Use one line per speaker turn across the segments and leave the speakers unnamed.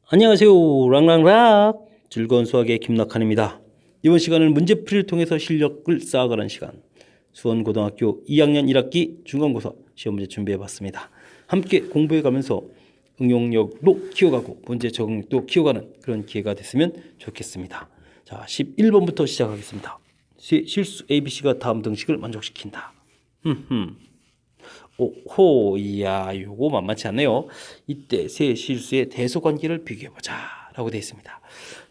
안녕하세요. 랑랑락 즐거운 수학의 김낙한입니다. 이번 시간은 문제풀이를 통해서 실력을 쌓아가는 시간, 수원고등학교 2학년 1학기 중간고사 시험 문제 준비해봤습니다. 함께 공부해가면서 응용력도 키워가고 문제 적응력도 키워가는 그런 기회가 됐으면 좋겠습니다. 자, 11번부터 시작하겠습니다. 실수 ABC가 다음 등식을 만족시킨다. 오호, 이야, 요거 만만치 않네요. 이때 세 실수의 대소관계를 비교해보자 라고 되어 있습니다.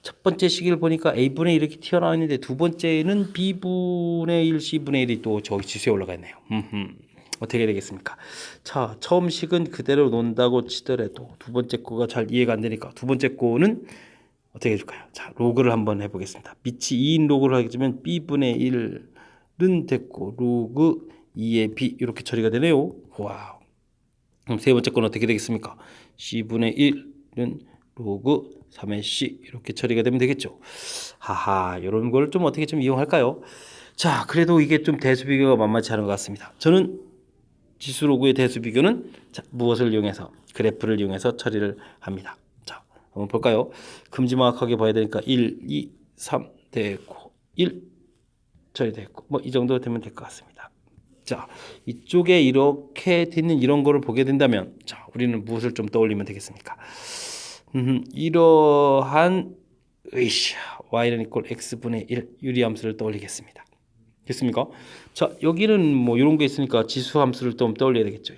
첫 번째 식을 보니까 A분의 1 이렇게 튀어나와 있는데 두 번째는 B분의 1, C분의 1이 또 저기 지수에 올라가 있네요. 어떻게 되겠습니까? 자, 처음 식은 그대로 논다고 치더라도 두 번째 거가 잘 이해가 안 되니까 두 번째 거는 어떻게 해줄까요? 자, 로그를 한번 해보겠습니다. 빛이 2인 로그를 하게 되면 B분의 1은 됐고 로그 2의 B 이렇게 처리가 되네요. 와우. 그럼 세 번째 건 어떻게 되겠습니까? C분의 1은 로그 3의 C 이렇게 처리가 되면 되겠죠. 하하, 이런 걸 좀 어떻게 좀 이용할까요? 자, 그래도 이게 좀 대수 비교가 만만치 않은 것 같습니다. 저는 지수 로그의 대수 비교는 자, 무엇을 이용해서 그래프를 이용해서 처리를 합니다. 자, 한번 볼까요? 금지막하게 봐야 되니까 1, 2, 3 되고 1 처리됐고 뭐 이 정도 되면 될 것 같습니다. 자, 이쪽에 이렇게 되는 이런 거를 보게 된다면 자, 우리는 무엇을 좀 떠올리면 되겠습니까? 이러한 y는 이꼴 x분의 1 유리함수를 떠올리겠습니다. 됐습니까? 자, 여기는 뭐 이런 게 있으니까 지수함수를 좀 떠올려야 되겠죠.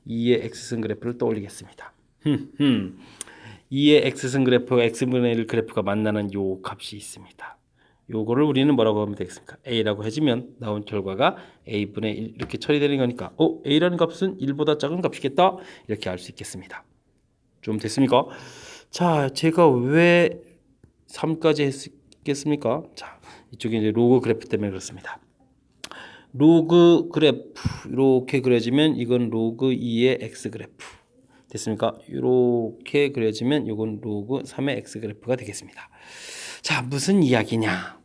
2의 x승 그래프를 떠올리겠습니다. 2의 x승 그래프와 x분의 1 그래프가 만나는 요 값이 있습니다. 요거를 우리는 뭐라고 하면 되겠습니까? a라고 해주면 나온 결과가 a분의 1 이렇게 처리되는 거니까 a라는 값은 1보다 작은 값이겠다 이렇게 알 수 있겠습니다. 좀 됐습니까? 자, 제가 왜 3까지 했겠습니까? 자, 이쪽에 이제 로그 그래프 때문에 그렇습니다. 로그 그래프 이렇게 그려지면 이건 로그 2의 x 그래프 됐습니까? 이렇게 그려지면 이건 로그 3의 x 그래프가 되겠습니다. 자, 무슨 이야기냐?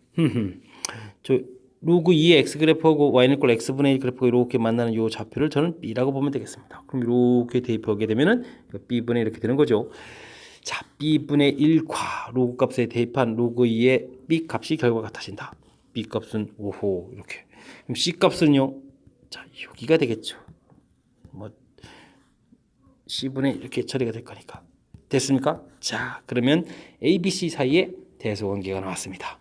저 로그 2의 x 그래프하고 y는 이꼴 x분의 1 그래프가 이렇게 만나는 이 좌표를 저는 b라고 보면 되겠습니다. 그럼 이렇게 대입하게 되면은 b분의 이렇게 되는 거죠. 자, b분의 1과 로그 값에 대입한 로그 2의 b 값이 결과 같아진다. b 값은 오호 이렇게. 그럼 c 값은요? 자, 여기가 되겠죠. 뭐 c분의 이렇게 처리가 될 거니까. 됐습니까? 자, 그러면 a, b, c 사이에 대소관계가 나왔습니다.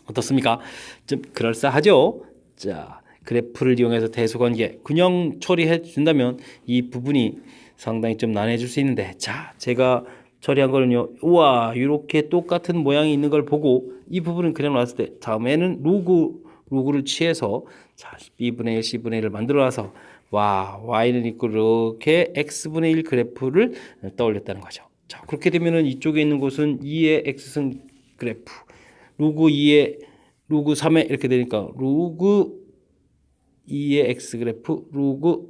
어떻습니까? 좀 그럴싸하죠? 자, 그래프를 이용해서 대소관계 그냥 처리해 준다면 이 부분이 상당히 좀 난해질 수 있는데 자, 제가 처리한 거는요. 우와, 이렇게 똑같은 모양이 있는 걸 보고 이 부분은 그냥 놨을 때 다음에는 로그를 취해서 자, b분의 1, c분의 1을 만들어 놔서 와, y는 있고 이렇게 x분의 1 그래프를 떠올렸다는 거죠. 자, 그렇게 되면은 이쪽에 있는 곳은 2의 x승 그래프 로그 2의 로그 3에 이렇게 되니까 로그 2의 x 그래프 로그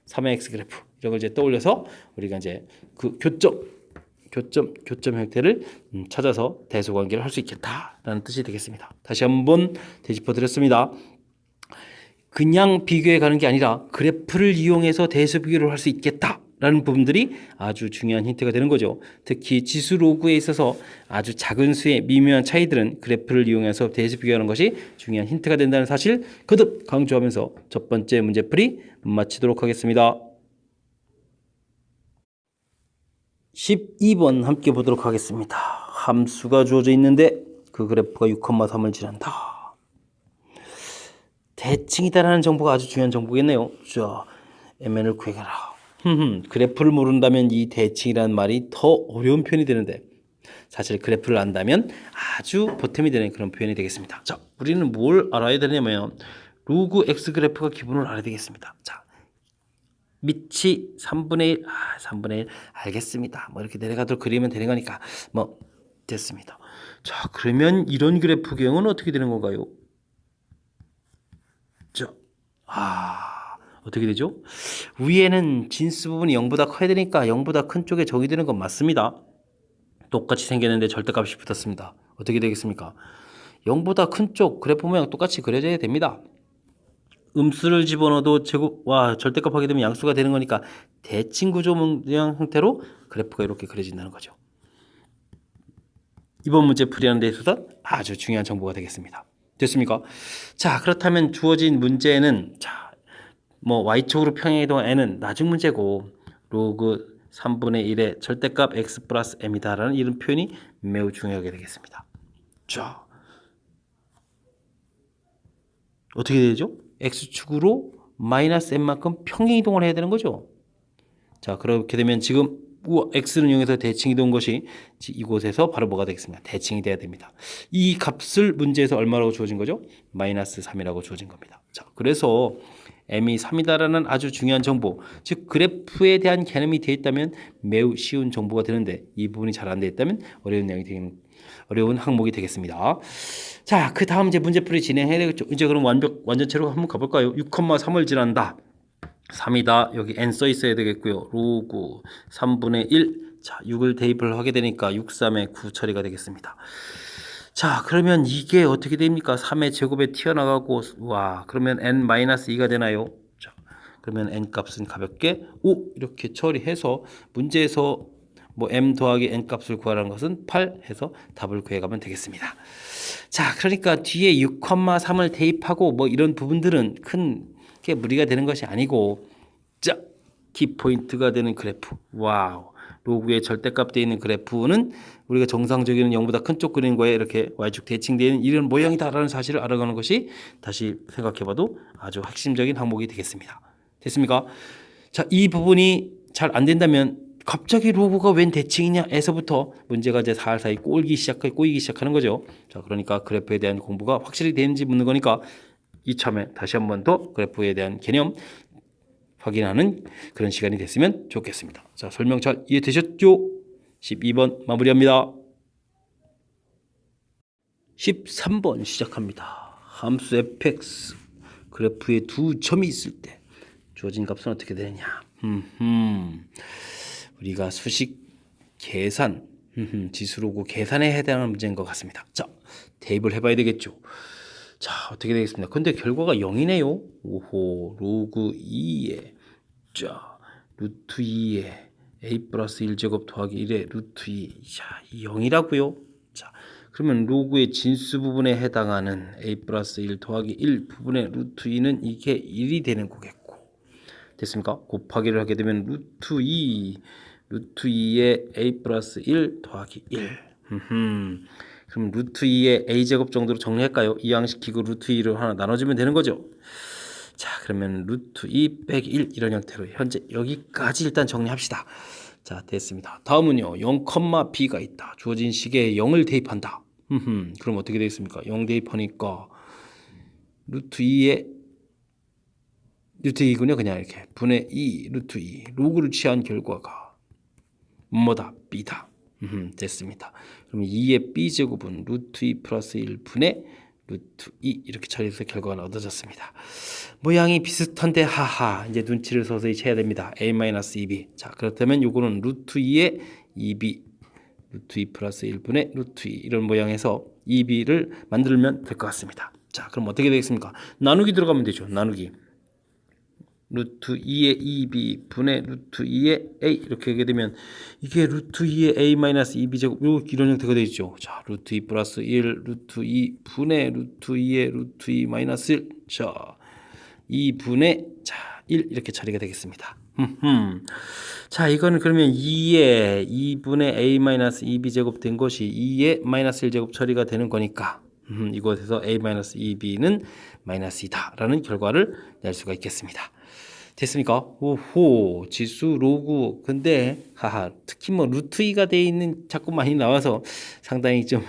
3의 x 그래프 이런 걸 이제 떠올려서 우리가 이제 그 교점 형태를 찾아서 대소관계를 할 수 있겠다라는 뜻이 되겠습니다. 다시 한번 되짚어 드렸습니다. 그냥 비교해 가는 게 아니라 그래프를 이용해서 대수 비교를 할 수 있겠다라는 부분들이 아주 중요한 힌트가 되는 거죠. 특히 지수 로그에 있어서 아주 작은 수의 미묘한 차이들은 그래프를 이용해서 대수 비교하는 것이 중요한 힌트가 된다는 사실 거듭 강조하면서 첫 번째 문제풀이 마치도록 하겠습니다. 12번 함께 보도록 하겠습니다. 함수가 주어져 있는데 그 그래프가 6,3을 지난다. 대칭이다라는 정보가 아주 중요한 정보겠네요. 자, MN을 구해가라. 그래프를 모른다면 이 대칭이라는 말이 더 어려운 표현이 되는데 사실 그래프를 안다면 아주 보탬이 되는 그런 표현이 되겠습니다. 자, 우리는 뭘 알아야 되냐면 로그 x 그래프가 기본을 알아야 되겠습니다. 자, 밑이 3분의 1, 3분의 1 알겠습니다. 뭐 이렇게 내려가도록 그리면 되는 거니까 뭐 됐습니다. 자, 그러면 이런 그래프 경우는 어떻게 되는 건가요? 자, 어떻게 되죠? 위에는 진수 부분이 0보다 커야 되니까 0보다 큰 쪽에 적이 되는 건 맞습니다. 똑같이 생겼는데 절대값이 붙었습니다. 어떻게 되겠습니까? 0보다 큰 쪽 그래프 모양 똑같이 그려져야 됩니다. 음수를 집어넣어도 제곱, 절대값 하게 되면 양수가 되는 거니까 대칭 구조 모양 형태로 그래프가 이렇게 그려진다는 거죠. 이번 문제 풀이하는 데 있어서 아주 중요한 정보가 되겠습니다. 됐습니까? 자, 그렇다면 주어진 문제는 y축으로 평행이 동안 n은 나중 문제고 로그 3분의 1의 절대값 x 플러스 m이다라는 이런 표현이 매우 중요하게 되겠습니다. 자, 어떻게 되죠? x축으로 마이너스 m만큼 평행 이동을 해야 되는 거죠. 자, 그렇게 되면 지금 x는 0에서 대칭이 된 것이 이곳에서 바로 뭐가 되겠습니까? 대칭이 돼야 됩니다. 이 값을 문제에서 얼마라고 주어진 거죠? 마이너스 3이라고 주어진 겁니다. 자, 그래서 m이 3이다라는 아주 중요한 정보, 즉 그래프에 대한 개념이 되어 있다면 매우 쉬운 정보가 되는데 이 부분이 잘 안 되어 있다면 어려운 항목이 되겠습니다. 자, 그 다음 이제 문제풀이 진행해야 되겠죠. 이제 그럼 완전체로 한번 가볼까요? 6,3을 지난다. 3이다. 여기 n 써 있어야 되겠고요. 로그 3분의 1. 자, 6을 대입을 하게 되니까 6, 3의 9 처리가 되겠습니다. 자, 그러면 이게 어떻게 됩니까? 3의 제곱에 튀어나가고, 그러면 n-2가 되나요? 자, 그러면 n 값은 가볍게 5 이렇게 처리해서 문제에서 m 더하기 n 값을 구하라는 것은 8 해서 답을 구해가면 되겠습니다. 자, 그러니까 뒤에 6,3을 대입하고 이런 부분들은 큰 게 무리가 되는 것이 아니고, 자, 키포인트가 되는 그래프. 로그의 절대값 되어 있는 그래프는 우리가 정상적인 0보다 큰 쪽 그리는 거에 이렇게 y축 대칭되어 있는 이런 모양이다라는 사실을 알아가는 것이 다시 생각해봐도 아주 핵심적인 항목이 되겠습니다. 됐습니까? 자, 이 부분이 잘 안 된다면 갑자기 로그가 웬 대칭이냐 에서부터 문제가 이제 살살 꼬이기 시작하는 거죠. 자, 그러니까 그래프에 대한 공부가 확실히 되는지 묻는 거니까 이참에 다시 한 번 더 그래프에 대한 개념 확인하는 그런 시간이 됐으면 좋겠습니다. 자, 설명 잘 이해되셨죠? 12번 마무리합니다. 13번 시작합니다. 함수 fx 그래프에 두 점이 있을 때 주어진 값은 어떻게 되느냐? 우리가 수식 계산, 지수로고 계산에 해당하는 문제인 것 같습니다. 자, 대입을 해봐야 되겠죠. 자, 어떻게 되겠습니까? 근데 결과가 0이네요. 오호, 로그 2에 루트 2에 a 플러스 1제곱 더하기 1에 루트 2. 자, 0이라고요. 자, 그러면 로그의 진수 부분에 해당하는 a 플러스 1 더하기 1 부분의 루트 2는 이게 1이 되는 거겠고, 됐습니까? 곱하기를 하게 되면 루트 2에 a 플러스 1 더하기 1. 그럼 루트 2의 a제곱 정도로 정리할까요? 이항시키고 루트 2를 하나 나눠주면 되는 거죠. 자, 그러면 루트 2 빼기 1 이런 형태로 현재 여기까지 일단 정리합시다. 자, 됐습니다. 다음은요. 0, b가 있다. 주어진 식에 0을 대입한다. 그럼 어떻게 되겠습니까? 0 대입하니까 루트 2군요. 그냥 이렇게 분의 2 루트 2 로그를 취한 결과가 뭐다? b다. 됐습니다. 그럼 2의 b제곱은 루트 2 플러스 1 분의 루트 2 이렇게 처리해서 결과가 얻어졌습니다. 모양이 비슷한데 하하, 이제 눈치를 서서히 채야 됩니다. a-2b. 자, 그렇다면 요거는 루트 2의 2b 루트 2 플러스 1분의 루트 2 이런 모양에서 2b를 만들면 될 것 같습니다. 자, 그럼 어떻게 되겠습니까? 나누기 들어가면 되죠. 나누기 루트 2의 2b 분의 루트 2의 a 이렇게 하게 되면 이게 루트 2의 a 마이너스 2b 제곱 이런 형태가 되죠. 자, 루트 2 플러스 1 루트 2 분의 루트 2의 루트 2 마이너스 1. 자, 2분의 1 이렇게 처리가 되겠습니다. 자, 이거는 그러면 2분의 a 마이너스 2b 제곱 된 것이 2의 마이너스 1 제곱 처리가 되는 거니까 이곳에서 a 마이너스 2b는 마이너스 2다라는 결과를 낼 수가 있겠습니다. 됐습니까? 오호, 지수 로그. 근데 특히 루트 2가 되어 있는 자꾸 많이 나와서 상당히 좀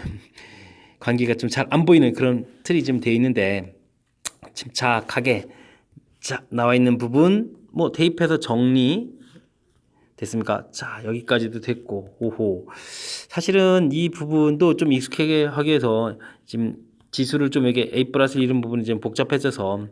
관계가 좀 잘 안 보이는 그런 틀이 좀 되어 있는데, 침착하게 나와 있는 부분 대입해서 정리 됐습니까? 자, 여기까지도 됐고, 오호. 사실은 이 부분도 좀 익숙하게 하기 위해서 지금 지수를 좀 이게 a 플러스 이런 부분이 좀 복잡해져서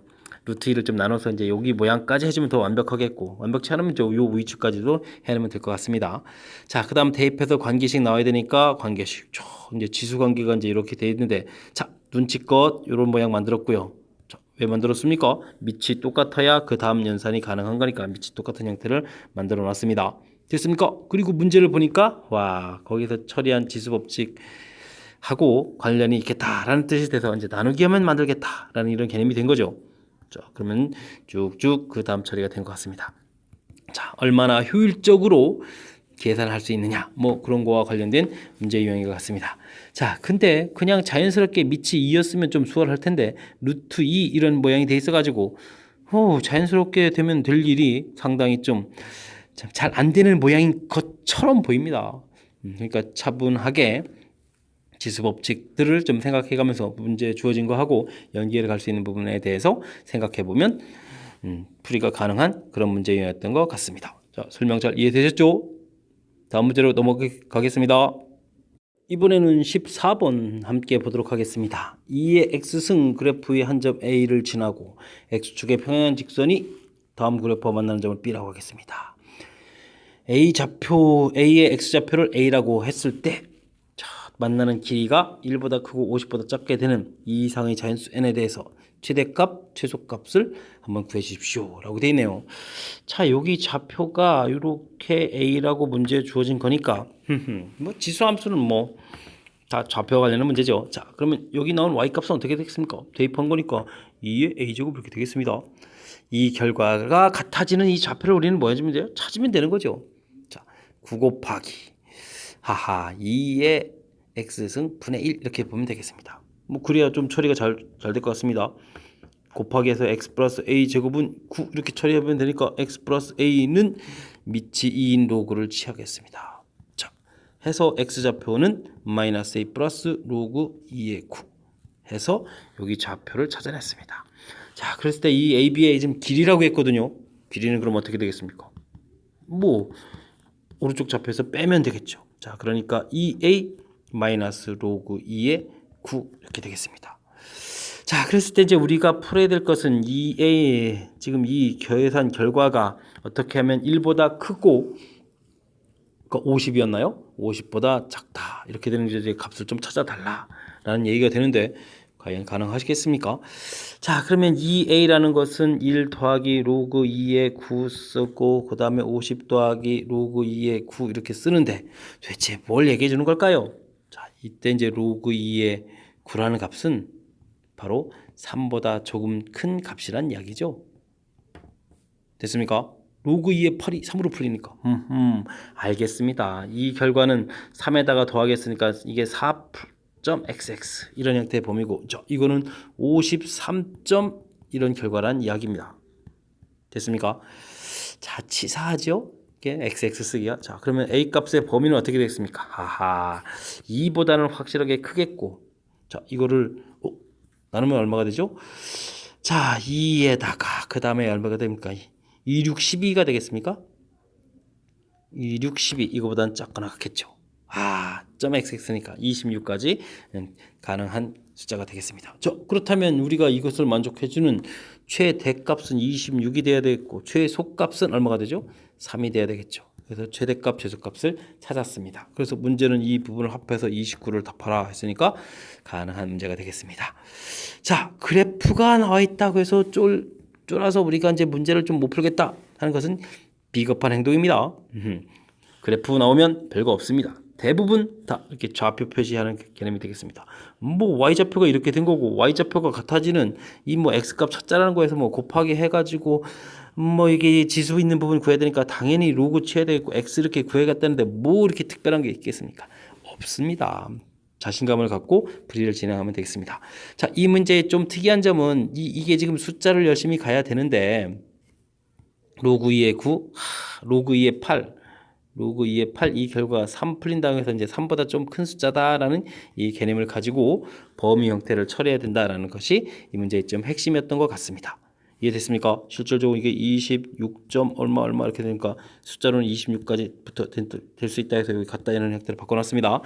루트 2를 좀 나눠서 이제 여기 모양까지 해주면 더 완벽하겠고, 완벽치 않으면 요 위축까지도 해놓으면 될 것 같습니다. 자, 그 다음 대입해서 관계식 나와야 되니까 관계식. 이제 지수 관계가 이제 이렇게 돼 있는데, 자, 눈치껏 이런 모양 만들었고요. 자, 왜 만들었습니까? 밑이 똑같아야 그 다음 연산이 가능한 거니까 밑이 똑같은 형태를 만들어 놨습니다. 됐습니까? 그리고 문제를 보니까 와, 거기서 처리한 지수법칙하고 관련이 있겠다라는 뜻이 돼서 이제 나누기 하면 만들겠다라는 이런 개념이 된 거죠. 자, 그러면 쭉쭉 그 다음 처리가 된 것 같습니다. 자, 얼마나 효율적으로 계산할 수 있느냐, 뭐 그런 거와 관련된 문제 유형인 것 같습니다. 자, 근데 그냥 자연스럽게 밑이 2였으면 좀 수월할 텐데 루트 2 이런 모양이 돼 있어가지고 자연스럽게 되면 될 일이 상당히 좀 잘 안 되는 모양인 것처럼 보입니다. 그러니까 차분하게 지수 법칙들을 좀 생각해가면서 문제 주어진 거하고 연계를 갈 수 있는 부분에 대해서 생각해 보면 풀이가 가능한 그런 문제였던 것 같습니다. 자, 설명 잘 이해되셨죠? 다음 문제로 넘어가겠습니다. 이번에는 14번 함께 보도록 하겠습니다. 2의 x승 그래프의 한 점 A를 지나고 x축의 평행한 직선이 다음 그래프와 만나는 점을 B라고 하겠습니다. A의 x좌표를 A라고 했을 때 만나는 길이가 1보다 크고 50보다 작게 되는 이 이상의 자연수 n에 대해서 최대값, 최소값을 한번 구해 주십시오 라고 되어 있네요. 자, 여기 좌표가 이렇게 A라고 문제에 주어진 거니까 뭐 지수함수는 뭐 다 좌표와 관련된 문제죠. 자, 그러면 여기 나온 y값은 어떻게 되겠습니까? 대입한 거니까 2의 a제곱 이렇게 되겠습니다. 이 결과가 같아지는 이 좌표를 우리는 뭐 해주면 돼요? 찾으면 되는 거죠. 자, 9 곱하기 2의 x승 분의 1 이렇게 보면 되겠습니다. 뭐 그래야 좀 처리가 잘 될 것 같습니다. 곱하기해서 x 플러스 a 제곱은 9 이렇게 처리하면 되니까 x 플러스 a는 밑이 2인 로그를 취하겠습니다. 자, 해서 x좌표는 마이너스 a 플러스 로그 2의 9 해서 여기 좌표를 찾아냈습니다. 자, 그랬을 때 이 AB의 지금 길이라고 했거든요. 길이는 그럼 어떻게 되겠습니까? 뭐 오른쪽 좌표에서 빼면 되겠죠. 자, 그러니까 2a 마이너스 로그 2의 9 이렇게 되겠습니다. 자, 그랬을 때 이제 우리가 풀어야 될 것은 2a 지금 이 계산 결과가 어떻게 하면 1보다 크고 50이었나요? 50보다 작다. 이렇게 되는 이제 값을 좀 찾아달라라는 얘기가 되는데 과연 가능하시겠습니까? 자, 그러면 2a라는 것은 1 더하기 로그 2의 9 쓰고 그 다음에 50 더하기 로그 2의 9 이렇게 쓰는데 도대체 뭘 얘기해 주는 걸까요? 자, 이때 이제 로그 2의 9라는 값은 바로 3보다 조금 큰 값이란 이야기죠. 됐습니까? 로그 2의 8이 3으로 풀리니까 알겠습니다. 이 결과는 3에다가 더하겠으니까 이게 4.xx 이런 형태의 범위고 이거는 53. 이런 결과란 이야기입니다. 됐습니까? 자, 치사하죠? 이게 xx 쓰기가. 자, 그러면 a 값의 범위는 어떻게 되겠습니까? 2보다는 확실하게 크겠고, 자, 이거를 나누면 얼마가 되죠? 자, 2에다가 그 다음에 얼마가 됩니까? 2, 6, 12가 되겠습니까? 2, 6, 12 이거보다는 작거나 같겠죠. .xx니까 26까지 가능한 숫자가 되겠습니다. 그렇다면 우리가 이것을 만족해주는 최대값은 26이 돼야 되겠고 최소값은 얼마가 되죠? 3이 돼야 되겠죠. 그래서 최대값, 최소값을 찾았습니다. 그래서 문제는 이 부분을 합해서 29를 답하라 했으니까 가능한 문제가 되겠습니다. 자, 그래프가 나와 있다고 해서 쫄아서 우리가 이제 문제를 좀 못 풀겠다 하는 것은 비겁한 행동입니다. 그래프 나오면 별거 없습니다. 대부분 다 이렇게 좌표 표시하는 개념이 되겠습니다. 뭐 y좌표가 이렇게 된 거고 y좌표가 같아지는 이 뭐 x값 찾자라는 거에서 뭐 곱하기 해가지고 뭐 이게 지수 있는 부분 구해야 되니까 당연히 로그 취해야 되겠고 x 이렇게 구해갔다는데 뭐 이렇게 특별한 게 있겠습니까? 없습니다. 자신감을 갖고 풀이를 진행하면 되겠습니다. 자, 이 문제의 좀 특이한 점은 이게 지금 숫자를 열심히 가야 되는데 로그 2의 9, 로그 2의 8, 로그 2의 8 이 결과가 3 풀린다고 해서 이제 3보다 좀 큰 숫자다라는 이 개념을 가지고 범위 형태를 처리해야 된다라는 것이 이 문제의 좀 핵심이었던 것 같습니다. 이해됐습니까? 실질적으로 이게 26. 얼마 이렇게 되니까 숫자로는 26까지부터 될 수 있다 해서 여기 갖다 이는 형태를 바꿔놨습니다.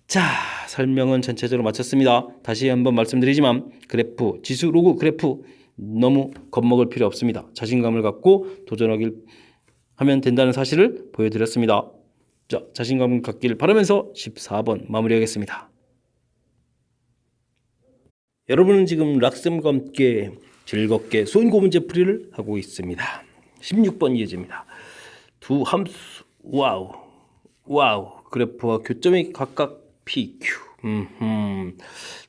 자, 설명은 전체적으로 마쳤습니다. 다시 한번 말씀드리지만 그래프, 지수 로그 그래프 너무 겁먹을 필요 없습니다. 자신감을 갖고 도전하길 하면 된다는 사실을 보여드렸습니다. 자, 자신감 갖기를 바라면서 14번 마무리하겠습니다. 여러분은 지금 락쌤과 함께 즐겁게 수원고 문제풀이를 하고 있습니다. 16번 예제입니다. 두 함수 와우 그래프와 교점이 각각 PQ.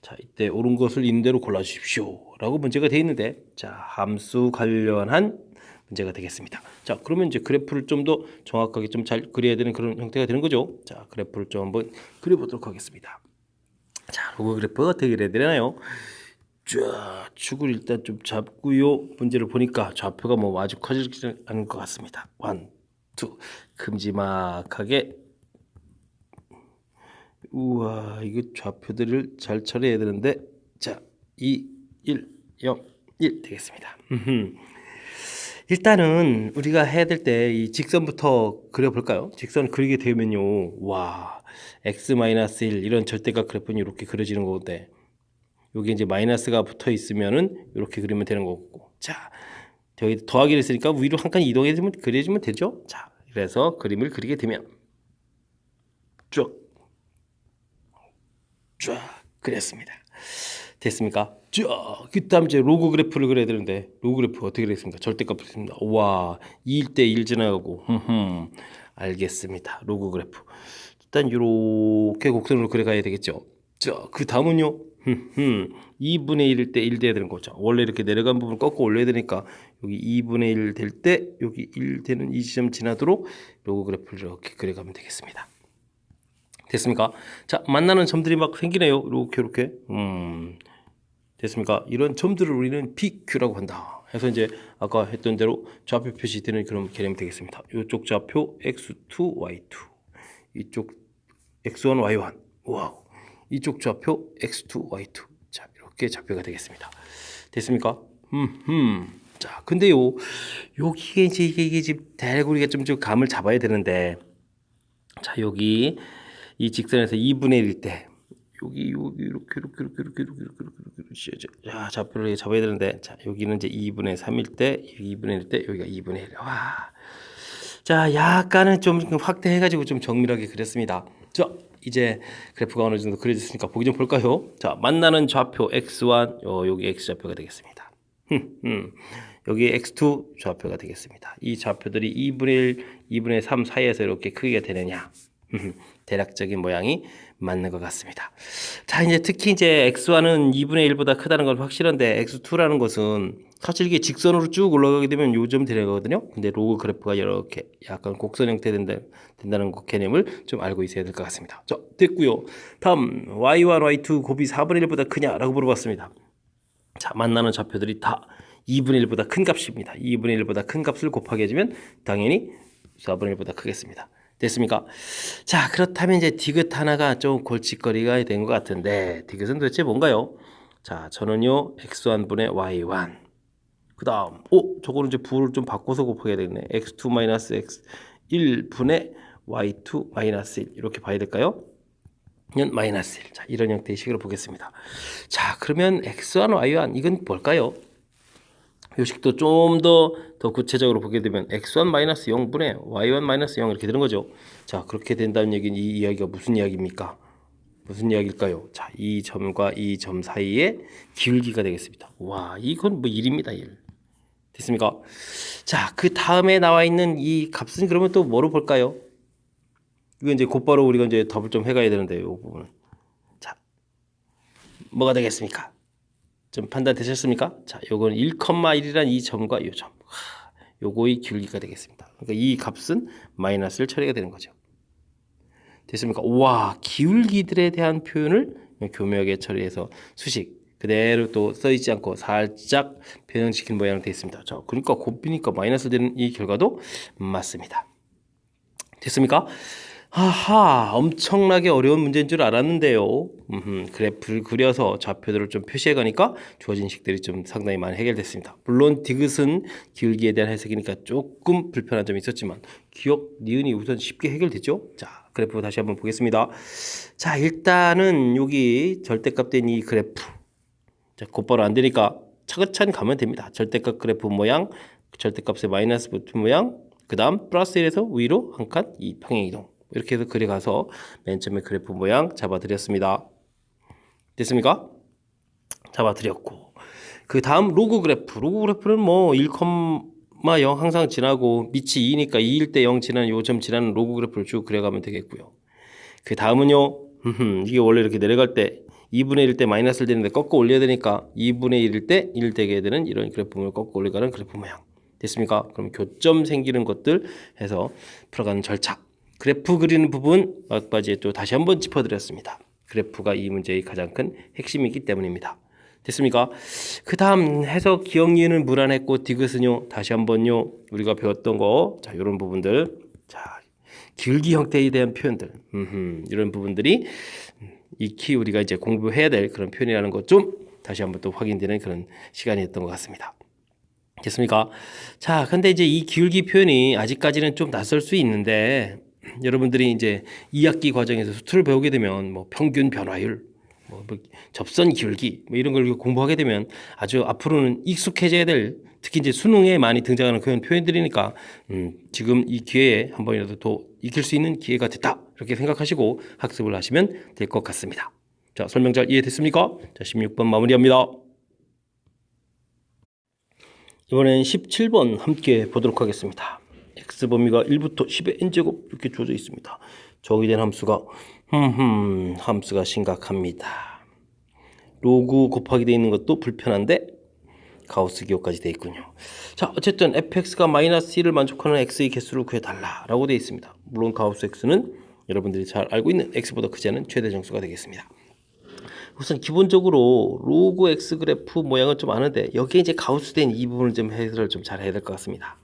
자, 이때 옳은 것을 있는 대로 골라주십시오 라고 문제가 되어 있는데, 자, 함수 관련한 문제가 되겠습니다. 자, 그러면 이제 그래프를 좀 더 정확하게 좀 잘 그려야 되는 그런 형태가 되는 거죠. 자, 그래프를 좀 한번 그려보도록 하겠습니다. 자, 로그 그래프가 어떻게 그려야 되나요? 자, 축을 일단 좀 잡고요. 문제를 보니까 좌표가 뭐 아주 커지지 않은 것 같습니다. 1, 2, 큼지막하게. 우와, 이거 좌표들을 잘 처리해야 되는데, 자, 2, 1, 0, 1 되겠습니다. 일단은 우리가 해야 될 때 이 직선부터 그려볼까요? 직선 그리게 되면요, 와, x-1 이런 절대각 그래프는 이렇게 그려지는 건데, 여기 이제 마이너스가 붙어 있으면은 이렇게 그리면 되는 거고, 자, 여기 더하기를 했으니까 위로 한 칸 이동해주면 그려주면 되죠. 자, 그래서 그림을 그리게 되면 쭉 그렸습니다. 됐습니까? 쫙. 그 다음 이제 로그 그래프를 그려야 되는데, 로그 그래프 어떻게 그렸습니까? 절대값 그렸습니다. 와, 2일 때 1 지나가고. 알겠습니다. 로그 그래프. 일단 이렇게 곡선으로 그려가야 되겠죠. 자, 그 다음은요. 2분의 1일 때 1 돼야 되는 거죠. 원래 이렇게 내려간 부분 꺾고 올려야 되니까 여기 2분의 1 될 때 여기 1 되는 이 지점 지나도록 로그 그래프를 이렇게 그려가면 되겠습니다. 됐습니까? 자, 만나는 점들이 막 생기네요. 이렇게. 됐습니까? 이런 점들을 우리는 PQ라고 한다. 해서 이제 아까 했던 대로 좌표 표시되는 그런 개념이 되겠습니다. 이쪽 좌표 X2, Y2. 이쪽 X1, Y1. 와우. 이쪽 좌표 X2, Y2. 자, 이렇게 좌표가 되겠습니다. 됐습니까? 자, 근데요, 여기에 이게 지금 대략 우리가 좀 감을 잡아야 되는데, 자, 여기 이 직선에서 2분의 1일 때 여기 이렇게 자, 좌표를 잡아야 되는데, 자, 여기는 이제 2분의 3일 때, 2분의 1일 때, 여기가 2분의 1. 와, 자, 약간은 좀 확대해가지고 좀 정밀하게 그렸습니다. 자, 이제 그래프가 어느 정도 그려졌으니까 보기 좀 볼까요? 자, 만나는 좌표 x1, 여기 x 좌표가 되겠습니다. 여기 x2 좌표가 되겠습니다. 이 좌표들이 2분의 1, 2분의 3 사이에서 이렇게 크기가 되느냐? 대략적인 모양이 맞는 것 같습니다. 자, 이제 특히 이제 x1은 2분의 1보다 크다는 건 확실한데, x2라는 것은 사실 이게 직선으로 쭉 올라가게 되면 요점 되거든요. 근데 로그 그래프가 이렇게 약간 곡선 형태 된다는 개념을 좀 알고 있어야 될 것 같습니다. 자, 됐고요. 다음 y1, y2 곱이 4분의 1보다 크냐라고 물어봤습니다. 자, 만나는 좌표들이 다 2분의 1보다 큰 값입니다. 2분의 1보다 큰 값을 곱하게 해주면 당연히 4분의 1보다 크겠습니다. 됐습니까? 자, 그렇다면 이제 디귿 하나가 좀 골칫거리가 된 것 같은데, 디귿은 도대체 뭔가요? 자, 저는요, x1분의 y1. 그 다음, 저거는 이제 부호를 좀 바꿔서 곱하게 되겠네. x2 x1분의 y2 1. 이렇게 봐야 될까요? 마이너스 1. 자, 이런 형태의 식으로 보겠습니다. 자, 그러면 x1, y1, 이건 뭘까요? 이 식도 좀 더 구체적으로 보게 되면 x1-0분의 y1-0 이렇게 되는 거죠. 자, 그렇게 된다는 얘기는 이 이야기가 무슨 이야기입니까? 무슨 이야기일까요? 자, 이 점과 이 점 사이의 기울기가 되겠습니다. 와, 이건 뭐 1입니다. 1. 됐습니까? 자, 그 다음에 나와 있는 이 값은 그러면 또 뭐로 볼까요? 이거 이제 곧바로 우리가 이제 답을 좀 해가야 되는데, 이 부분은. 자, 뭐가 되겠습니까? 좀 판단 되셨습니까? 자, 요건 1,1이란 이 점과 요 점. 요거의 기울기가 되겠습니다. 그러니까 이 값은 마이너스를 처리가 되는 거죠. 됐습니까? 와, 기울기들에 대한 표현을 교묘하게 처리해서 수식 그대로 또 써있지 않고 살짝 변형시킨 모양으로 되어 있습니다. 자, 그러니까 곱비니까 마이너스 되는 이 결과도 맞습니다. 됐습니까? 하하, 엄청나게 어려운 문제인 줄 알았는데요. 그래프를 그려서 좌표들을 좀 표시해 가니까 주어진 식들이 좀 상당히 많이 해결됐습니다. 물론 디귿은 기울기에 대한 해석이니까 조금 불편한 점이 있었지만 기억, 니은이 우선 쉽게 해결됐죠. 자, 그래프 다시 한번 보겠습니다. 자, 일단은 여기 절대값 된 이 그래프, 자, 곧바로 안 되니까 차근차근 가면 됩니다. 절대값 그래프 모양, 절대값의 마이너스 붙은 모양, 그 다음 플러스 1에서 위로 한 칸 이 평행이동, 이렇게 해서 그려가서 맨 처음에 그래프 모양 잡아드렸습니다. 됐습니까? 잡아드렸고, 그 다음 로그 그래프는 뭐 1,0 항상 지나고 밑이 2니까 2일 때 0 지나는 요점 지나는 로그 그래프를 쭉 그려가면 되겠고요. 그 다음은요, 이게 원래 이렇게 내려갈 때 2분의 1일 때 마이너스를 되는데 꺾어 올려야 되니까 2분의 1일 때 1 되게 되는 이런 그래프를 꺾어 올려가는 그래프 모양. 됐습니까? 그럼 교점 생기는 것들 해서 풀어가는 절차. 그래프 그리는 부분 막바지에 또 다시 한번 짚어드렸습니다. 그래프가 이 문제의 가장 큰 핵심이기 때문입니다. 됐습니까? 그 다음 해석 기억 니은은 무난했고 디귿은요 다시 한번요 우리가 배웠던 거 자 이런 부분들 자 기울기 형태에 대한 표현들 이런 부분들이 익히 우리가 이제 공부해야 될 그런 표현이라는 것 좀 다시 한번 또 확인되는 그런 시간이었던 것 같습니다. 됐습니까? 자, 근데 이제 이 기울기 표현이 아직까지는 좀 낯설 수 있는데 여러분들이 이제 2학기 과정에서 수트를 배우게 되면 뭐 평균 변화율, 뭐 접선 기울기 뭐 이런 걸 공부하게 되면 아주 앞으로는 익숙해져야 될 특히 이제 수능에 많이 등장하는 그런 표현들이니까 지금 이 기회에 한 번이라도 더 익힐 수 있는 기회가 됐다 이렇게 생각하시고 학습을 하시면 될 것 같습니다. 자, 설명 잘 이해됐습니까? 자, 16번 마무리합니다. 이번엔 17번 함께 보도록 하겠습니다. x 범위가 1부터 10의 n제곱 이렇게 주어져 있습니다. 정의된 함수가 함수가 심각합니다. 로그 곱하기 되어 있는 것도 불편한데 가우스 기호까지 되어 있군요. 자, 어쨌든 fx가 마이너스 1을 만족하는 x의 개수를 구해달라 라고 되어 있습니다. 물론 가우스 x는 여러분들이 잘 알고 있는 x보다 크지 않은 최대 정수가 되겠습니다. 우선 기본적으로 로그 x 그래프 모양은 좀 아는데 여기에 이제 가우스된 이 부분을 좀 해설을 좀 잘 해야 될 것 같습니다.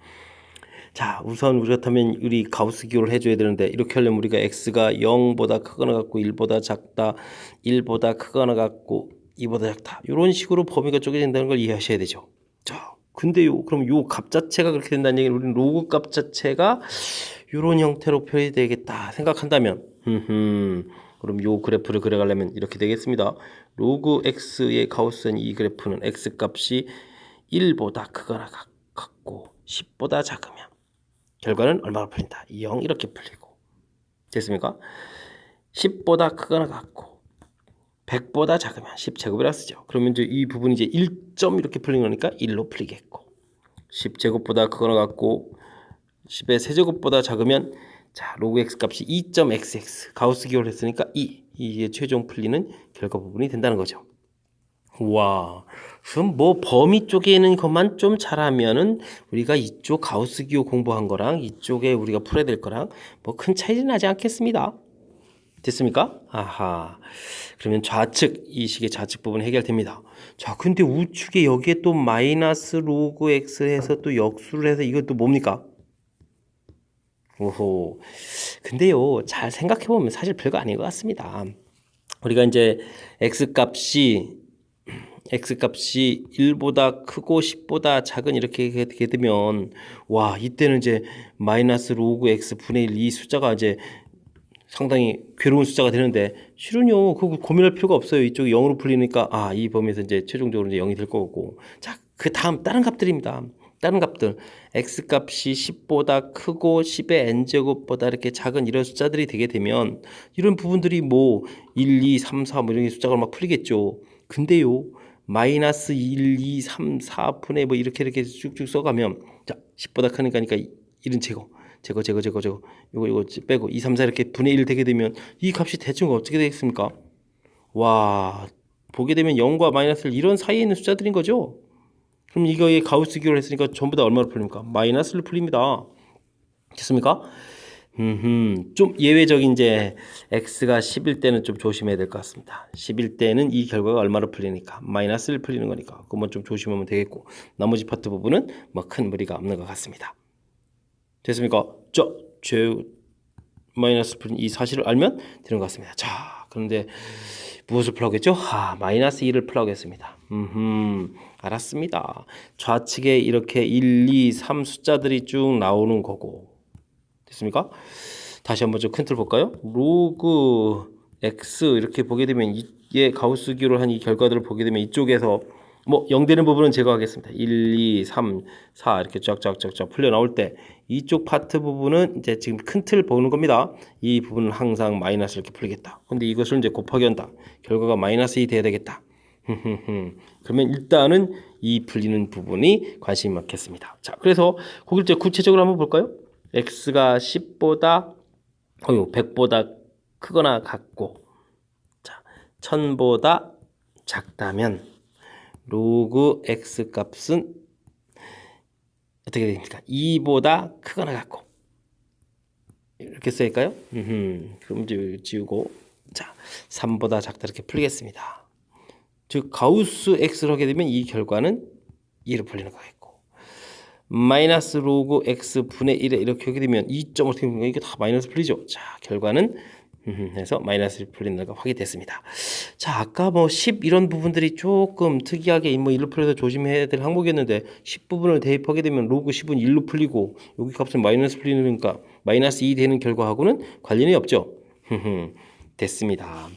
자, 우선 우리 같으면 우리 가우스 기호를 해줘야 되는데 이렇게 하려면 우리가 x가 0보다 크거나 같고 1보다 작다, 1보다 크거나 같고 2보다 작다 이런 식으로 범위가 쪼개진다는 걸 이해하셔야 되죠. 자, 근데요 그럼 요 값 자체가 그렇게 된다는 얘기는 우리는 로그 값 자체가 이런 형태로 표현이 되겠다 생각한다면 그럼 요 그래프를 그려가려면 이렇게 되겠습니다. 로그 x의 가우스된 이 그래프는 x 값이 1보다 크거나 같고 10보다 작으면 결과는 얼마가 풀린다? 0 이렇게 풀리고 됐습니까? 10보다 크거나 같고 100보다 작으면 10제곱이라 쓰죠. 그러면 이제 이 부분이 이제 1점 이렇게 풀린 거니까 1로 풀리겠고 10제곱보다 크거나 같고 10의 세제곱보다 작으면 자 로그 x 값이 2.xx 가우스 기호를 했으니까 2 이게 최종 풀리는 결과 부분이 된다는 거죠. 와, 그럼 뭐 범위 쪽에 있는 것만 좀 잘하면은 우리가 이쪽 가우스 기호 공부한 거랑 이쪽에 우리가 풀어야 될 거랑 뭐 큰 차이는 나지 않겠습니다. 됐습니까? 아하. 그러면 좌측 이 식의 좌측 부분 해결됩니다. 자, 근데 우측에 여기에 또 마이너스 로그 x 해서 또 역수를 해서 이것도 뭡니까? 오호. 근데요, 잘 생각해보면 사실 별거 아닌 것 같습니다. 우리가 이제 x값이 1보다 크고 10보다 작은 이렇게 되게 되면 와, 이때는 이제 마이너스 로그 x 분의 1 이 숫자가 이제 상당히 괴로운 숫자가 되는데 실은요, 그거 고민할 필요가 없어요. 이쪽이 0으로 풀리니까 아, 이 범위에서 이제 최종적으로 이제 0이 될 거고. 자, 그 다음 다른 값들입니다. 다른 값들 x값이 10보다 크고 10의 n제곱보다 이렇게 작은 이런 숫자들이 되게 되면 이런 부분들이 뭐 1, 2, 3, 4 뭐 이런 숫자가 막 풀리겠죠. 근데요 마이너스 1, 2, 3, 4분의 뭐 이렇게 쭉쭉 써가면 자 10보다 크니까 1은 제거 요거 빼고 2, 3, 4 이렇게 분의 1 되게 되면 이 값이 대충 어떻게 되겠습니까? 와, 보게 되면 0과 마이너스 이런 사이에 있는 숫자들인 거죠. 그럼 이거에 가우스 기호를 했으니까 전부 다 얼마로 풀립니까? 마이너스를 풀립니다. 됐습니까? 좀 예외적인 이제 x가 10일 때는 좀 조심해야 될 것 같습니다. 10일 때는 이 결과가 얼마로 풀리니까 마이너스를 풀리는 거니까 그것만 좀 조심하면 되겠고 나머지 파트 부분은 뭐 큰 무리가 없는 것 같습니다. 됐습니까? 제 마이너스 풀린 이 사실을 알면 되는 것 같습니다. 자, 그런데 무엇을 풀어오겠죠? 마이너스 1을 풀어오겠습니다. 알았습니다. 좌측에 이렇게 1, 2, 3 숫자들이 쭉 나오는 거고 됐습니까? 다시 한번 좀 큰 틀 볼까요? 로그 x 이렇게 보게 되면 이게 가우스 기호를 한 이 결과들을 보게 되면 이쪽에서 뭐 0 되는 부분은 제거하겠습니다. 1, 2, 3, 4 이렇게 쫙쫙쫙쫙 풀려 나올 때 이쪽 파트 부분은 이제 지금 큰 틀 보는 겁니다. 이 부분은 항상 마이너스 이렇게 풀리겠다. 근데 이것을 이제 곱하기 한다. 결과가 마이너스 2 돼야 되겠다. 그러면 일단은 이 풀리는 부분이 관심이 많겠습니다. 자, 그래서 거기 이제 구체적으로 한번 볼까요? x가 10보다 100보다 크거나 같고, 자, 1000보다 작다면 로그 x 값은 어떻게 됩니까? 2보다 크거나 같고, 이렇게 써일까요? 그럼 이제 지우고, 자, 3보다 작다 이렇게 풀겠습니다. 즉 가우스 x를 하게 되면 이 결과는 2로 풀리는 거겠고, 마이너스 로그 x 분의 1에 이렇게 하게 되면 2점 어떻게 보면 이게 다 마이너스 풀리죠. 자, 결과는 해서 마이너스 1 풀리는 거 확인됐습니다. 자, 아까 뭐 10 이런 부분들이 조금 특이하게 뭐 1로 풀려서 조심해야 될 항목이었는데 10 부분을 대입하게 되면 로그 10은 1로 풀리고 여기 값은 마이너스 풀리니까 마이너스 2 되는 결과하고는 관련이 없죠. 됐습니다.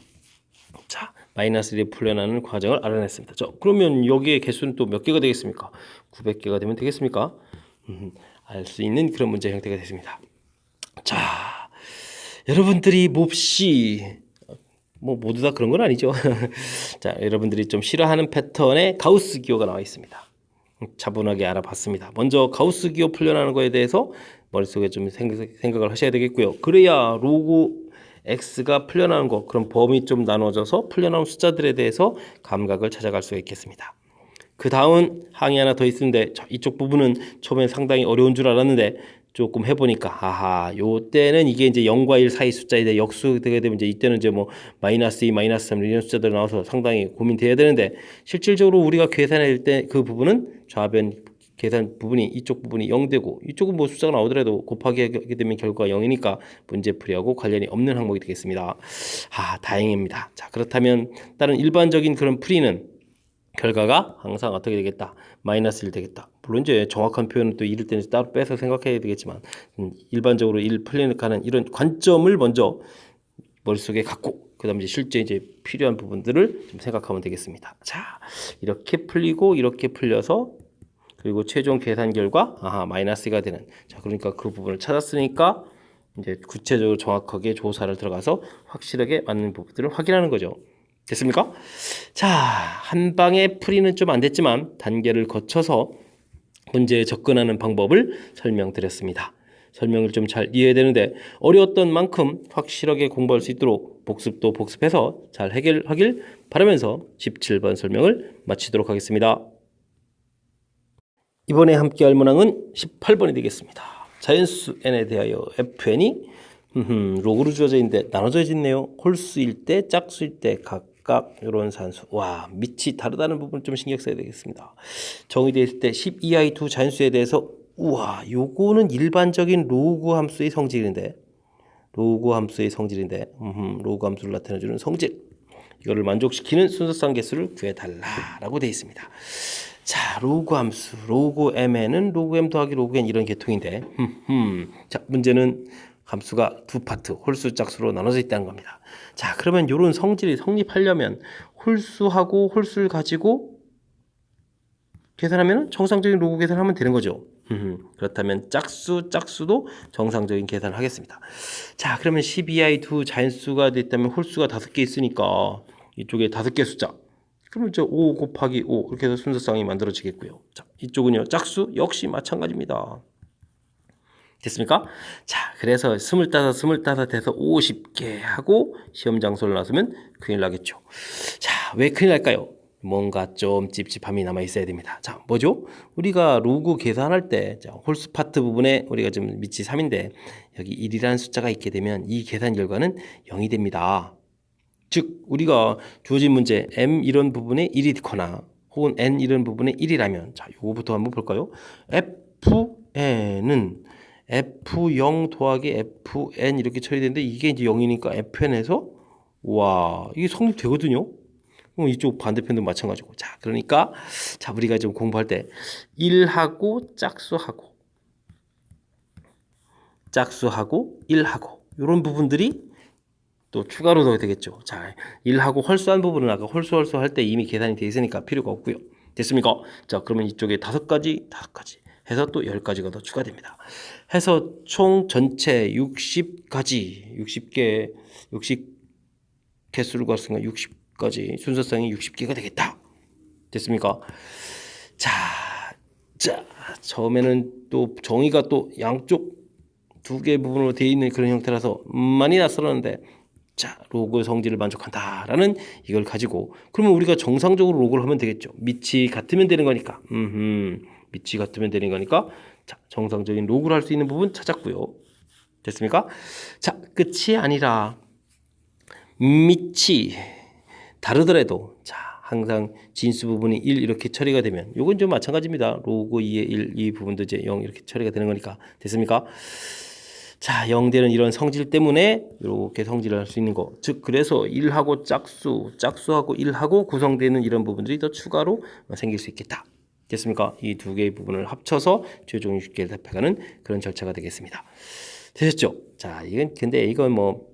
자, 마이너스 1이 풀려나는 과정을 알아냈습니다. 자, 그러면 여기에 개수는 또 몇 개가 되겠습니까? 900개가 되면 되겠습니까? 알 수 있는 그런 문제 형태가 됐습니다. 자, 여러분들이 몹시 뭐 모두 다 그런 건 아니죠. 자, 여러분들이 좀 싫어하는 패턴의 가우스 기호가 나와 있습니다. 차분하게 알아봤습니다. 먼저 가우스 기호 풀려나는 거에 대해서 머릿속에 좀 생각을 하셔야 되겠고요. 그래야 로그 x가 풀려나는 거, 그럼 범위 좀 나눠져서 풀려나온 숫자들에 대해서 감각을 찾아갈 수가 있겠습니다. 그 다음 항이 하나 더 있는데, 이쪽 부분은 처음에 상당히 어려운 줄 알았는데 조금 해보니까 아하, 요 때는 이게 이제 0과 1 사이 숫자에 대해 역수되게 되면 이제 이때는 이제 뭐 마이너스 2, 마이너스 3 이런 숫자들이 나와서 상당히 고민돼야 되는데, 실질적으로 우리가 계산할 때 그 부분은 좌변 계산 부분이 이쪽 부분이 0되고 이쪽은 뭐 숫자가 나오더라도 곱하기 하게 되면 결과가 0이니까 문제풀이하고 관련이 없는 항목이 되겠습니다. 다행입니다. 자, 그렇다면 다른 일반적인 그런 풀이는 결과가 항상 어떻게 되겠다? 마이너스 1 되겠다. 물론 이제 정확한 표현은 또 이럴 때는 따로 빼서 생각해야 되겠지만 일반적으로 1 풀리는 이런 관점을 먼저 머릿속에 갖고 그 다음에 실제 이제 필요한 부분들을 좀 생각하면 되겠습니다. 자, 이렇게 풀리고 이렇게 풀려서 그리고 최종 계산 결과 마이너스가 되는, 자, 그러니까 그 부분을 찾았으니까 이제 구체적으로 정확하게 조사를 들어가서 확실하게 맞는 부분들을 확인하는 거죠. 됐습니까? 자, 한 방에 풀이는 좀 안 됐지만 단계를 거쳐서 문제에 접근하는 방법을 설명드렸습니다. 설명을 좀 잘 이해해야 되는데 어려웠던 만큼 확실하게 공부할 수 있도록 복습도 복습해서 잘 해결하길 바라면서 17번 설명을 마치도록 하겠습니다. 이번에 함께 할 문항은 18번이 되겠습니다. 자연수 n에 대하여 fn이 로그로 주어져 있는데 나눠져 있네요. 홀수일 때, 짝수일 때 각각 이런 산수. 와, 밑이 다르다는 부분 좀 신경 써야 되겠습니다. 정의되어 있을 때 10 이하의 두 자연수에 대해서 우와, 요거는 일반적인 로그 함수의 성질인데 로그 함수를 나타내주는 성질, 이거를 만족시키는 순서상 개수를 구해달라라고 되어 있습니다. 자, 로그 함수, 로그 mn은 로그 m 더하기 로그 n 이런 계통인데 자, 문제는 함수가 두 파트, 홀수, 짝수로 나눠져 있다는 겁니다. 자, 그러면 이런 성질이 성립하려면 홀수하고 홀수를 가지고 계산하면 정상적인 로그 계산하면 되는 거죠. 그렇다면 짝수도 정상적인 계산을 하겠습니다. 자, 그러면 10 이하의 두 자연수가 됐다면 홀수가 5개 있으니까 이쪽에 5개 숫자, 그러면 저 5 곱하기 5 이렇게 해서 순서상이 만들어지겠고요. 자, 이쪽은요, 짝수 역시 마찬가지입니다. 됐습니까? 자, 그래서 25 돼서 50개 하고 시험 장소를 나서면 큰일 나겠죠. 자, 왜 큰일 날까요? 뭔가 좀 찝찝함이 남아 있어야 됩니다. 자, 뭐죠? 우리가 로그 계산할 때, 자, 홀수 파트 부분에 우리가 지금 밑이 3인데 여기 1이라는 숫자가 있게 되면 이 계산 결과는 0이 됩니다. 즉, 우리가 주어진 문제 m 이런 부분에 1이 있거나 혹은 n 이런 부분에 1이라면, 자, 요거부터 한번 볼까요? fn은 f0 더하기 fn 이렇게 처리되는데 이게 이제 0이니까 fn에서 와, 이게 성립되거든요. 그럼 이쪽 반대편도 마찬가지고. 자, 그러니까 자, 우리가 좀 공부할 때 1하고 짝수하고 1하고 이런 부분들이 또 추가로 더 되겠죠. 자, 1하고 홀수한 부분은 아까 홀수 할 때 이미 계산이 되어 있으니까 필요가 없고요. 됐습니까? 자, 그러면 이쪽에 5가지 해서 또 10가지가 더 추가됩니다. 해서 총 전체 60가지, 60개수를 구했으니까 60가지 순서상이 60개가 되겠다. 됐습니까? 자, 자, 처음에는 또 정의가 또 양쪽 두 개의 부분으로 되어 있는 그런 형태라서 많이 낯설었는데, 자, 로그 성질을 만족한다라는 이걸 가지고 그러면 우리가 정상적으로 로그를 하면 되겠죠. 밑이 같으면 되는 거니까. 밑이 같으면 되는 거니까. 자, 정상적인 로그를 할 수 있는 부분 찾았고요. 됐습니까? 자, 끝이 아니라 밑이 다르더라도, 자, 항상 진수 부분이 1 이렇게 처리가 되면 요건 좀 마찬가지입니다. 로그 2의 1, 이 부분도 이제 0 이렇게 처리가 되는 거니까. 됐습니까? 자, 0되는 이런 성질 때문에 이렇게 성질을 할 수 있는 거. 즉, 그래서 1하고 짝수하고 1하고 구성되는 이런 부분들이 더 추가로 생길 수 있겠다. 됐습니까? 이 두 개의 부분을 합쳐서 최종 60개를 답해가는 그런 절차가 되겠습니다. 되셨죠? 자, 이건 뭐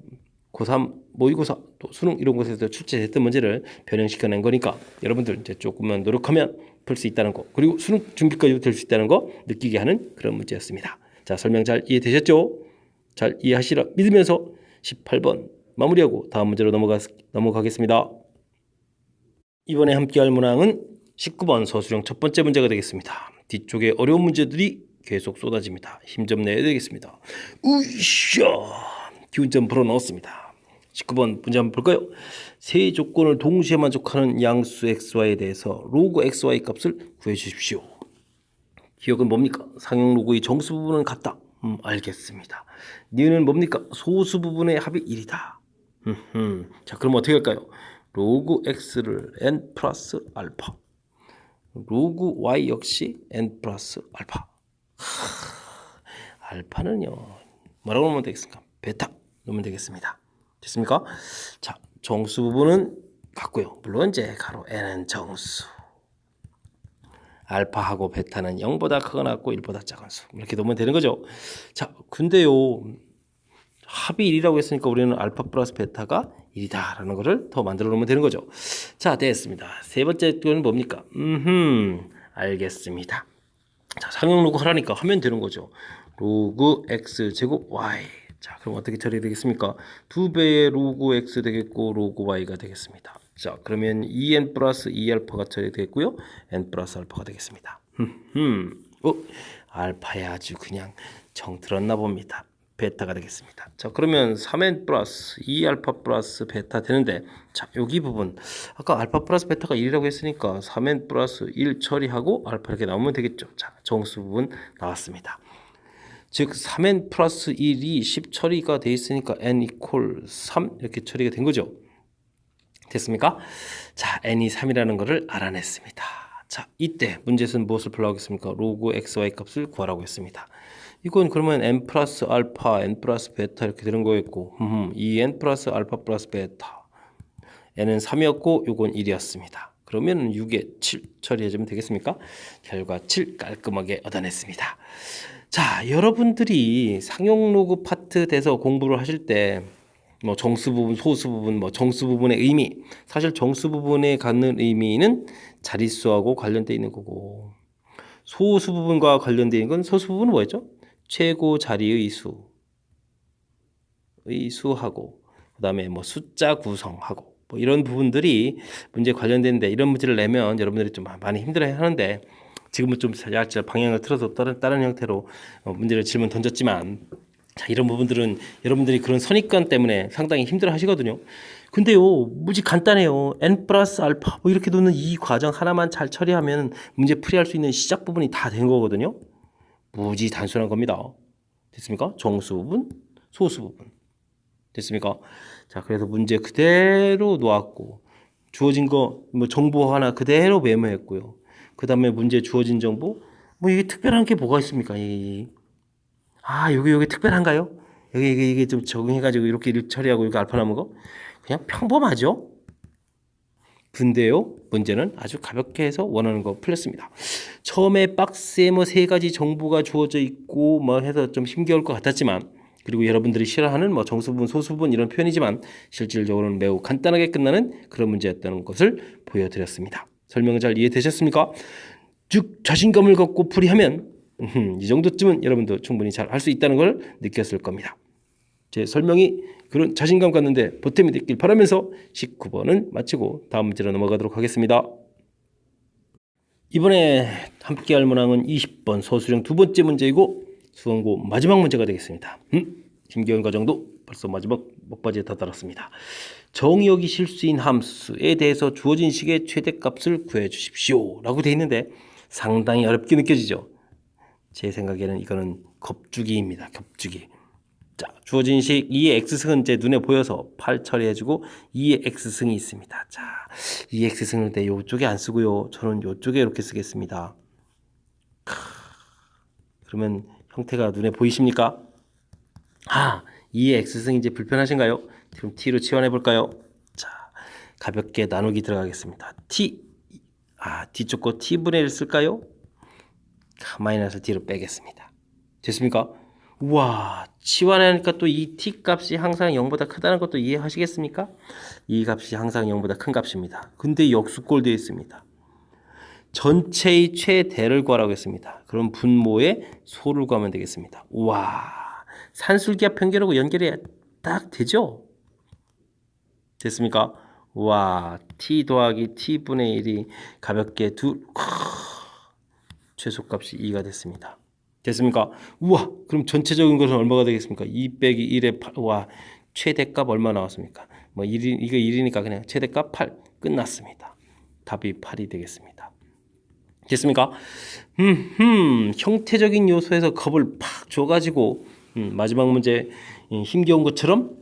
고3, 모의고사, 또 수능 이런 곳에서 출제됐던 문제를 변형시켜낸 거니까 여러분들 이제 조금만 노력하면 풀 수 있다는 거, 그리고 수능 준비까지도 될 수 있다는 거 느끼게 하는 그런 문제였습니다. 자, 설명 잘 이해되셨죠? 잘 이해하시라 믿으면서 18번 마무리하고 다음 문제로 넘어가겠습니다. 이번에 함께할 문항은 19번 서술형 첫 번째 문제가 되겠습니다. 뒤쪽에 어려운 문제들이 계속 쏟아집니다. 힘 좀 내야 되겠습니다. 으쌰! 기운 좀 불어넣었습니다. 19번 문제 한번 볼까요? 세 조건을 동시에 만족하는 양수 xy에 대해서 로그 xy 값을 구해 주십시오. 기억은 뭡니까? 상용 로그의 정수 부분은 같다. 알겠습니다. 니은 뭡니까? 소수 부분의 합이 1이다. 자, 그럼 어떻게 할까요? 로그 x를 n 플러스 알파, 로그 y 역시 n 플러스 알파. 알파는요, 뭐라고 넣으면 되겠습니까? 베타 넣으면 되겠습니다. 됐습니까? 자, 정수 부분은 같고요. 물론 이제 가로 n은 정수, 알파하고 베타는 0보다 크거나 같고 1보다 작은 수, 이렇게 놓으면 되는 거죠. 자, 근데요, 합이 1이라고 했으니까 우리는 알파 플러스 베타가 1이다 라는 것을 더 만들어 놓으면 되는 거죠. 자, 됐습니다. 세 번째 거는 뭡니까? 알겠습니다. 자, 상용 로그 하라니까 하면 되는 거죠. 로그 x 제곱 y. 자, 그럼 어떻게 처리되겠습니까? 2배의 로그 x 되겠고 로그 y가 되겠습니다. 자, 그러면 2n 플러스 2알파가 처리되겠고요. n 플러스 알파가 되겠습니다. 알파에 아주 그냥 정 들었나 봅니다. 베타가 되겠습니다. 자, 그러면 3n 플러스 2알파 플러스 베타 되는데, 자, 여기 부분 아까 알파 플러스 베타가 1이라고 했으니까 3n 플러스 1 처리하고 알파 이렇게 나오면 되겠죠. 자, 정수 부분 나왔습니다. 즉 3n 플러스 1이 10 처리가 돼 있으니까 n 이퀄 3 이렇게 처리가 된 거죠. 됐습니까? 자, n이 3이라는 것을 알아냈습니다. 자, 이때 문제에서는 무엇을 풀라고 했습니까? 로그 xy 값을 구하라고 했습니다. 이건 그러면 n 플러스 알파, n 플러스 베타 이렇게 되는 거였고, 2n 플러스 알파 플러스 베타, n은 3이었고 요건 1이었습니다. 그러면 6에 7 처리해주면 되겠습니까? 결과 7 깔끔하게 얻어냈습니다. 자, 여러분들이 상용 로그 파트 돼서 공부를 하실 때 뭐 정수 부분, 소수 부분, 뭐 정수 부분의 의미, 사실 정수 부분에 갖는 의미는 자릿수하고 관련되어 있는 거고, 소수 부분과 관련되어 있는 건 소수 부분은 뭐였죠? 최고 자리의 수하고 그다음에 뭐 숫자 구성하고 뭐 이런 부분들이 문제 관련되는데, 이런 문제를 내면 여러분들이 좀 많이 힘들어야 하는데, 지금은 좀 살짝 방향을 틀어서 다른 형태로 문제를 질문 던졌지만, 자, 이런 부분들은 여러분들이 그런 선입관 때문에 상당히 힘들어 하시거든요. 근데요, 무지 간단해요. n 플러스 알파 뭐 이렇게 놓는 이 과정 하나만 잘 처리하면 문제 풀이할 수 있는 시작 부분이 다 된 거거든요. 무지 단순한 겁니다. 됐습니까? 정수 부분, 소수 부분. 됐습니까? 자, 그래서 문제 그대로 놓았고, 주어진 거 뭐 정보 하나 그대로 메모했고요. 그 다음에 문제 주어진 정보, 뭐 이게 특별한 게 뭐가 있습니까? 여기 특별한가요? 이게 좀 적응해가지고 이렇게 처리하고 이렇게 알파 남은 거 그냥 평범하죠. 근데요, 문제는 아주 가볍게 해서 원하는 거 풀렸습니다. 처음에 박스에 뭐 3가지 정보가 주어져 있고 뭐 해서 좀 힘겨울 것 같았지만, 그리고 여러분들이 싫어하는 뭐 정수 부분, 소수 부분 이런 표현이지만 실질적으로는 매우 간단하게 끝나는 그런 문제였다는 것을 보여드렸습니다. 설명 잘 이해되셨습니까? 즉 자신감을 갖고 풀이하면 이 정도쯤은 여러분도 충분히 잘 할 수 있다는 걸 느꼈을 겁니다. 제 설명이 그런 자신감 갖는데 보탬이 됐길 바라면서 19번은 마치고 다음 문제로 넘어가도록 하겠습니다. 이번에 함께 할 문항은 20번 서술형 두 번째 문제이고 수험고 마지막 문제가 되겠습니다. 힘겨운 과정도 벌써 마지막 막바지에 다다랐습니다. 정의역이 실수인 함수에 대해서 주어진 식의 최대값을 구해 주십시오 라고 돼 있는데 상당히 어렵게 느껴지죠. 제 생각에는 이거는 겁주기입니다. 겁주기. 자, 주어진 식 2의 x승은 제 눈에 보여서 8 처리해주고 2의 x승이 있습니다. 자, 2의 x승을 내 이쪽에 안 쓰고요. 저는 이쪽에 이렇게 쓰겠습니다. 그러면 형태가 눈에 보이십니까? 2의 x승이 이제 불편하신가요? 그럼 t로 치환해 볼까요? 자, 가볍게 나누기 들어가겠습니다. 뒤쪽 거 t분의 1 쓸까요? 마이너스 t로 빼겠습니다. 됐습니까? 우와, 치환하니까 또 이 t 값이 항상 0보다 크다는 것도 이해하시겠습니까? 이 값이 항상 0보다 큰 값입니다. 근데 역수꼴 되어 있습니다. 전체의 최대를 구하라고 했습니다. 그럼 분모의 소를 구하면 되겠습니다. 우와, 산술기하 평균하고 연결이 딱 되죠? 됐습니까? 우와, t 더하기 t분의 1이 가볍게 최소값이 2가 됐습니다. 됐습니까? 우와, 그럼 전체적인 것은 얼마가 되겠습니까? 2 빼기 1의 8. 와, 최대값 얼마 나왔습니까? 뭐 1이, 이거 1이니까 그냥 최대값 8 끝났습니다. 답이 8이 되겠습니다. 됐습니까? 형태적인 요소에서 겁을 팍 줘가지고 마지막 문제 힘겨운 것처럼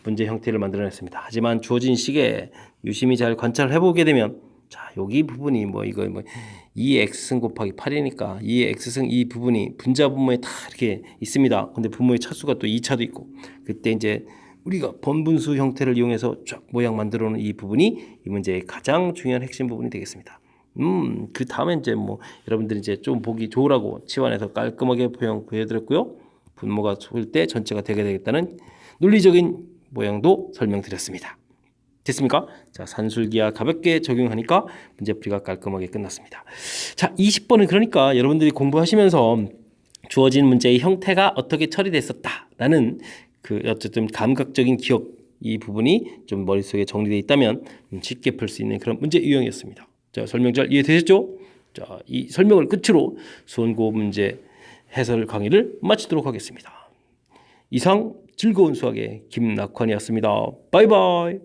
문제 형태를 만들어냈습니다. 하지만 주어진 식에 유심히 잘 관찰을 해보게 되면 자, 여기 부분이 뭐 이거 뭐 2의 x승 곱하기 8이니까 2의 x승 이 부분이 분자 분모에 다 이렇게 있습니다. 근데 분모의 차수가 또 2차도 있고 그때 이제 우리가 번분수 형태를 이용해서 쫙 모양 만들어 놓은 이 부분이 이 문제의 가장 중요한 핵심 부분이 되겠습니다. 그 다음에 이제 뭐 여러분들이 이제 좀 보기 좋으라고 치환해서 깔끔하게 보여드렸고요. 분모가 쏠 때 전체가 되게 되겠다는 논리적인 모양도 설명드렸습니다. 됐습니까? 자, 산술기하 가볍게 적용하니까 문제풀이가 깔끔하게 끝났습니다. 자, 20번은 그러니까 여러분들이 공부하시면서 주어진 문제의 형태가 어떻게 처리됐었다라는 그 어쨌든 감각적인 기억 이 부분이 좀 머릿속에 정리되어 있다면 쉽게 풀 수 있는 그런 문제 유형이었습니다. 자, 설명 잘 이해되셨죠? 자, 이 설명을 끝으로 수원고 문제 해설 강의를 마치도록 하겠습니다. 이상 즐거운 수학의 김낙환이었습니다. 바이바이.